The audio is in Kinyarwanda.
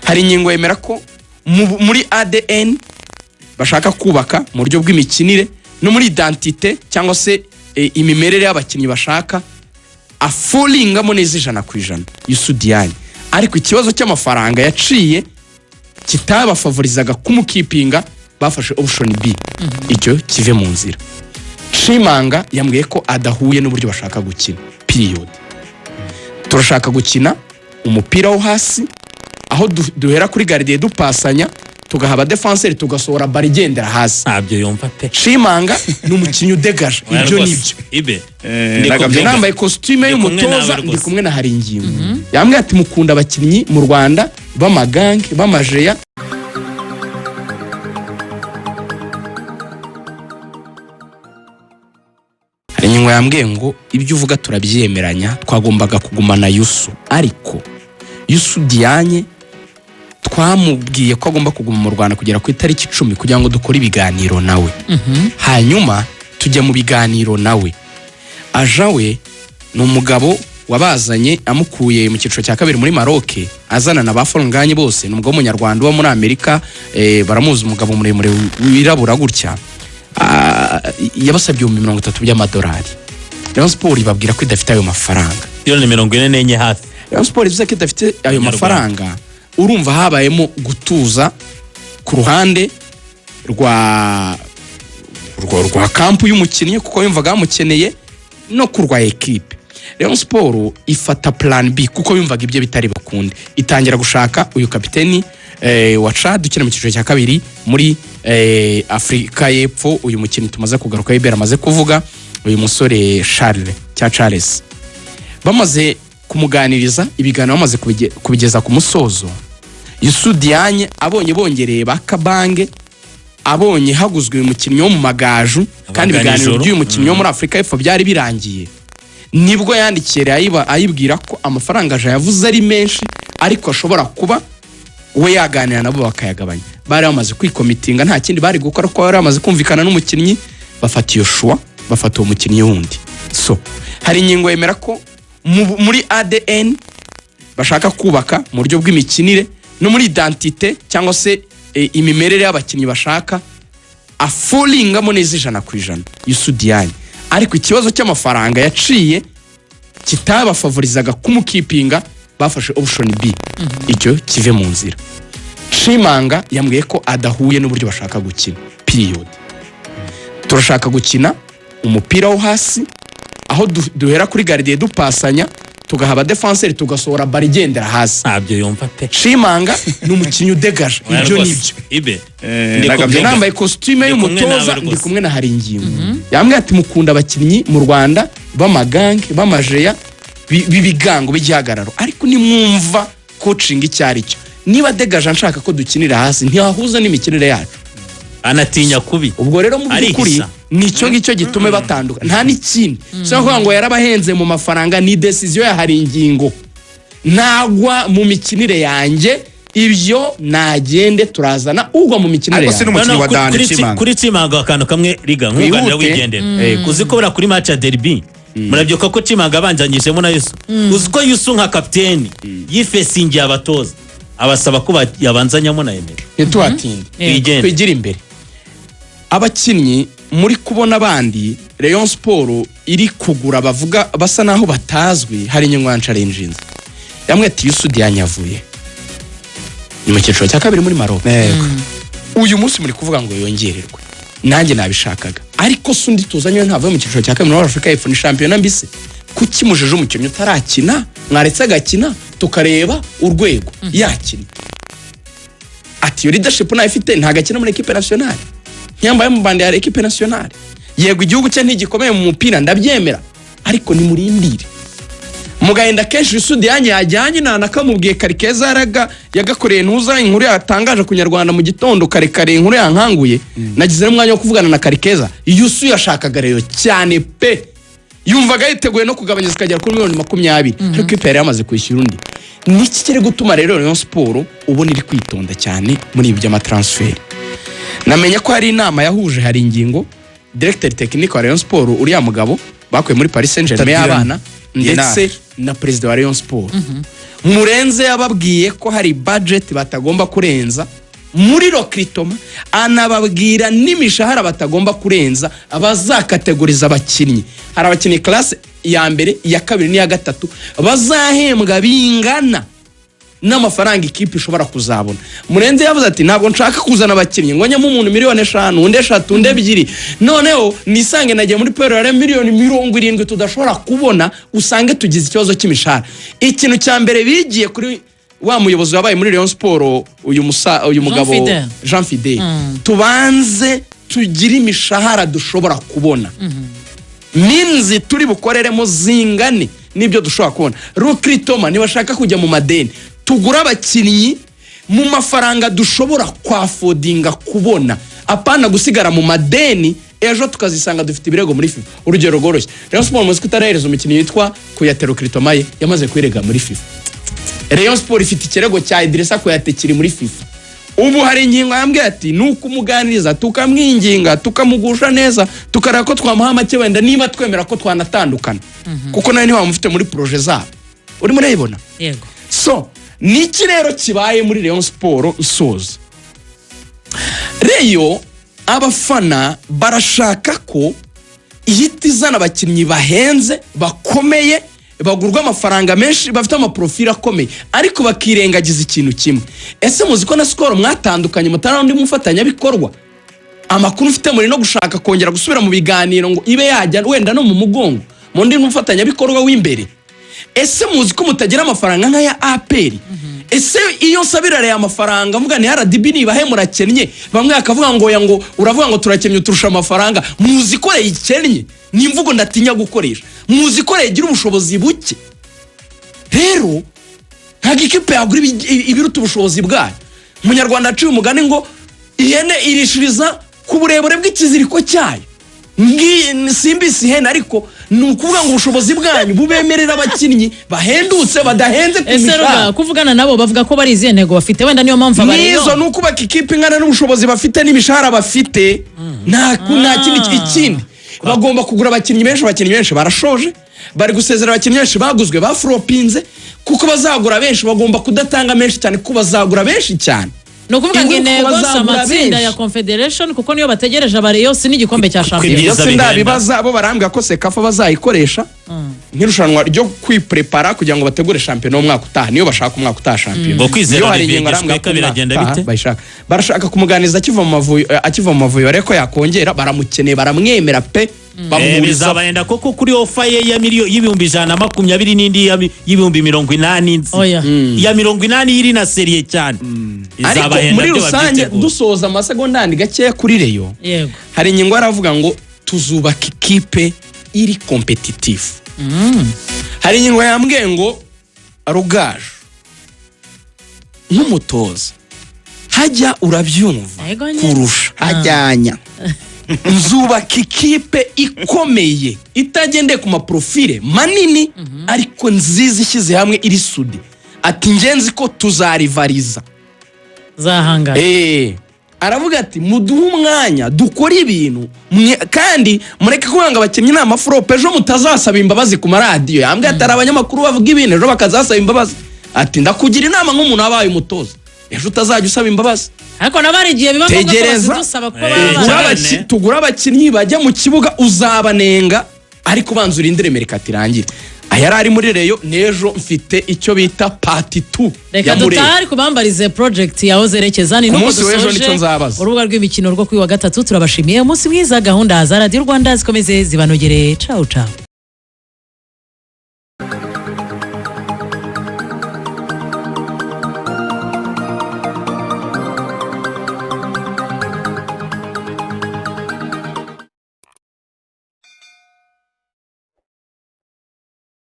hari ingingo yemera ko muri ADN bashaka kubaka mu buryo bw'imikinire no muri identité cyangwa se imimerere y'abakinnyi bashaka afulingamo neza 100% Youssou Diagne. Ariko ikibazo cy'amafaranga yaciye kitabafavorizaga kumukipinga, bafashe option B icyo kive mu nzira. Chimanga yambwiye ko adahuye n'uburyo bashaka gukina period. Turashaka gukina umupira wo hasi aho duhera kuri gardien dupasanya tugahaba defenseur tugasohora barigendera hasi. Ntabyo yumva pe. Chimanga n'umukinyi udegaje ibyo nibyo. Ibe. Nambaye costume y'umutoza ndi kumwe na hari ingingo. Yambwiye ati mukunda abakinyi mu Rwanda b'amagange b'amajeya. Ingingo yambwiye ngo ibyo uvuga turabyemeranya, twagombaga kugumana Youssou, ariko Youssou Diagne twamubwiye ko agomba kuguma mu Rwanda kugera ku itariki 10 kugira ngo dukore ibiganiro nawe. Hanyuma tujya mu biganiro nawe. Ajawe ni umugabo wabazanye amukuye mu cyiciro cya kabiri muri Maroc, azana na bafolnganye bose, n'umugabo w'umunyarwanda wo muri Amerika, baramuzi umugabo muremure wirabura gutya. Yabasabye $30 by'amadolari. Rayon Sport ibabwira ko idafite ayo mafaranga. Yo ni 44 hafi. Rayon Sport ivuze ko idafite ayo mafaranga. Urumva habayemo gutuza ku ruhande rwa kampu y'umukinnyi kuko yumvaga bamukeneye no kurwa equipe. Rayon Sport ifata plan B kuko yumvaga ibyo bitari bakunde, itangira gushaka uyu kapiteni wa Chad ukina mu cyiciro cya kabiri muri Afrika y'Epfo. Uyu mukinnyi tumaze kugaruka Ibera amaze kuvuga, uyu musore Charles bamaze kumuganiriza, ibiganiro bamaze kubigeza ku musozo. Youssou Diagne abonye bongereye bakabange, abonye haguzwe umukinnyi wo mu magaju kandi ibiganiro by'uyu mukinnyi wo muri Afrika y'Epfo byari birangiye, nibwo yandikira ayibwira ko amafaranga aje yavuze ari menshi ariko ashobora kuba we yaganira nabo bakayagabanya. Bari bamaze kwikomitinga, nta kindi bari gukora ko bari bamaze kumvikana n'umukinnyi, bafata iyo shwa, bafata uwo mukinnyi wundi. So hari ingingo yemera ko muri ADN bashaka kubaka mu buryo bw'imikinire no muri identité cyangwa se imimerere y'abakinnyi bashaka afulingamo neza 100% Youssou Diagne. Ariko ikibazo cy'amafaranga yaciye kitabafavorizaga kumukipinga, bafashe option B icyo kive mu nzira. Chimanga yambwiye ko adahuye n'uburyo bashaka gukina period. Turashaka gukina umupira wo hasi aho duhera kuri gardien dupasanya tugahaba defenseur tugasohora barigendera hasi. Ntabyo yumva pe. Chimanga n'umukinyi udegaje ibyo nibyo. Ibe. Nambaye costume y'umutoza ndi kumwe na hari ingingo. Yambwiye ati mukunda abakinyi mu Rwanda b'amagange b'amajeya bibigango bijyagararo, ariko nimwumva coaching icyari cyo. Niba degaje nshaka ko dukinira hasi ntihahuza n'imikinire yacu, anatinya kubi. Ubwo rero mu byukuri nicyo ngicyo gitume batanduka, nta n'ikindi. So kuvuga ngo yarabahenze mu mafaranga, ni decision ya hari ingingo. Nagwa mu mikinire yanjye, ibyo nagende turazana ugwa mu mikinire yanjye. Ariko n'umukinnyi wa Dani Chimanga. Kuri Chimanga akantu kamwe riga nk'uganira wigendera. Uzi ko bura kuri match ya derby murabyo ko Chimanga abanjanyishemo na Youssou. Uzi ko Youssou nka kapiteni yifesingiye abatoza, abasaba ko yabanzanyamo na Emere. Ntitwatinde twigira imbere. Abakinnyi muri kubona abandi Rayon Sport iri kugura bavuga basa naho batazwi, hari inyungu challenges. Yamwe ati Youssou Diagne yavuye ni mu cyiciro cya kabiri muri Maroc. Uyu munsi muri kuvuga ngo yongererwe, nanjye nabishakaga, ariko sundi tuzanye ntavuye mu cyiciro cya kabiri muri Afrika y'Epfo, ni champion mbise. Kuki mujije umukinnyi utarakina mwaretse agakina tukareba urwego yakina? Ati yo leadership nayo ifite ntagakina muri equipe nationale, nyambaye mu bande ya equipe nationale. Yego igihugu cye ntigikomeye mu mupira ndabyemera, ariko ni murindire. Mugahenda kenshi Youssou Diagne yajyanye nakamubwiye Karikeza yagakoreye ntuza inkuru yatangaje ku Nyarwanda mu gitondo kare inkuru yankanguye. Nagize n'umwanya wo kuvugana na Karikeza. Youssou yashakaga rero cyane pe, yumvaga yiteguye no kugabanya zikagera kuri 20, ariko ipere yamaze kwishyura undi. Niki kiri gutuma rero Rayon Sport ubona iri kwitonda cyane muri ibi by'amatransfer? Namenye ko hari inama yahuje hari ingingo directeur technique wa Rayon Sport uriya mugabo bakuye muri Paris Saint-Germain y'abana ndetse na perezida wa Rayon Sport. Murenze yababwiye ko hari budget batagomba kurenza muri Rokritoma, anababwira n'imishahara batagomba kurenza abazakategoriza abakinnyi. Hari abakinnyi classe ya mbere, ya kabiri n'iya gatatu bazahembwa bingana n'amafaranga ikipe ishobora kuzabona. Murenze yavuze ati ntabwo nshaka kuzana abakinnyi ngo njye mu muntu miliyoni 5, undi 3, undi 2, noneho nisange nagiye muri payroll miliyoni 70 tudashobora kubona, usange tugize ikibazo cy'imishahara. Ikintu cya mbere bigiye kuri wa muyobozi wabaye muri Rayon Sport, uyu mugabo Jean Fidel, tubanze tugire imishahara dushobora kubona, minzi turi bukoreremo zingane nibyo dushobora kubona. Rokritoma ntibashaka kujya mu madeni, tugura abakinnyi mu mafaranga dushobora kwafodinga kubona, apana gusigara mu madeni ejo tukazisanga dufite ibirego muri FIFA. Urugero rworoshye, Rayon Sport muzi ko itarahereza umukinnyi witwa Kuyate Rokritoma ye yamaze kwirega muri FIFA. Rayon Sport ifite ikirego cya Idrissa Kuyate kiri muri FIFA. Ubu hari ingingo yambwiye ati nuko umuganiriza tukamwinginga tukamugusha neza tukareka ko twamuha make wenda niba twemera ko twanatandukana, kuko nawe niba mufite muri projet zabo uri murayibona. Yego. So niki rero kibaye muri Rayon Sport nsoza. Reyo abafana barashaka ko ihita izana abakinnyi bahenze bakomeye bagurwa amafaranga menshi bafite amaprofile akomeye, ariko bakirengagiza ikintu kimwe. Ese muzi ko na Skol mwatandukanye mutara undi mufatanya bikorwa? Amakuru ufite muri no gushaka kongera gusubira mu biganiro ngo ibe yajya wenda no mu mugongo mu ndi mufatanya bikorwa w'imbere. Ese muzi ko mutagira amafaranga nka ya APR? Ese iyo nsabira ya amafaranga mvuga ni RDB nibahe murakennye, bamwe akavuga ngo ya ngo uravuga ngo turakennye turusha amafaranga, muzi ko yikennye ni mvugo ndatinya gukoresha, muzi ko yagira ubushobozi buke. Rero nta ikipe yagura ibiruta ubushobozi bwayo. Umunyarwanda aciye umugani ngo ihene irishiriza ku burebure bw'ikiziriko cyayo. Simbisi ihene, ariko nukuvuga ngo ubushobozi bwanyu bubemerera abakinnyi bahendutse badahenze ku mishahara. Ese kuvugana nabo bavuga ko bari izihe ntego bafite, wenda niyo mpamvu abariyo nizo nukubaka ikipe ingana n'ubushobozi bafite n'imishahara bafite. Nta ikindi bagomba kugura abakinnyi benshi barashoje, bari gusezera abakinnyi benshi baguzwe bafropinze, kuko bazagura benshi bagomba kudatanga menshi cyane, kuko bazagura benshi cyane. No kuvuga ngo intego amatsinda ya Confederation, kuko niyo bategereje abariyo si n'igikombe cya Champions. Yose ndabibaza bo barambwa ko Sekafa bazayikoresha nk'irushanwa ryo kwiprepara kugira ngo bategure champion no mwaka utaha, niyo bashaka umwaka utaha champion. Ngo kwizera bigishwe biragenda bite? Barashaka kumuganiza akiva mu mavuyo ariko yakongera, baramukeneye baramwemera pe. Bizabayenda koko kuri ofa ye ya y'ibihumbi 120 n'indi y'ibihumbi 80 ya 80 iri na serie cyane. Ariko muri rusange dusoza amasegonda gake kuri Reyo, hari ingingo aravuga ngo tuzubaka ikipe iri competitive. Hari ingingo yambwiye ngo Rugaju nk'umutoza hajya urabyumva kurusha hajyanya nzubaka ikipe ikomeye itagendeye ku maprofile manini ariko nziza ishyize hamwe iri sudi. Ati ngenzi ko tuzarivariza zahangana. Aravuga ati muduhe umwanya dukora ibintu kandi mureke kubanga abakinnyi n'amafrope ejo mutazasaba imbabazi ku maradiyo. Yambwiye atari abanyamakuru bavuga ibintu ejo bakazasaba imbabazi. Ati ndakugira inama nk'umuntu abaye umutoza ejo utazajya usaba imbabazi. Ariko nabari igihe biba ngombwa ko bazidusaba ko tugura abakinnyi bajya mu kibuga uzabanenga, ariko banza urindire Mercato irangire. Ayari ari muri Reyo nejo mfite icyo bita part 2. Reka dutari kubambarize project yaho zerekezani nuko dusoje urubuga rw'imikino rwo kuri wa gatatu. Turabashimiye umunsi mwiza, gahunda za Radio Rwanda zikomeze zibanogere. Ciao ciao.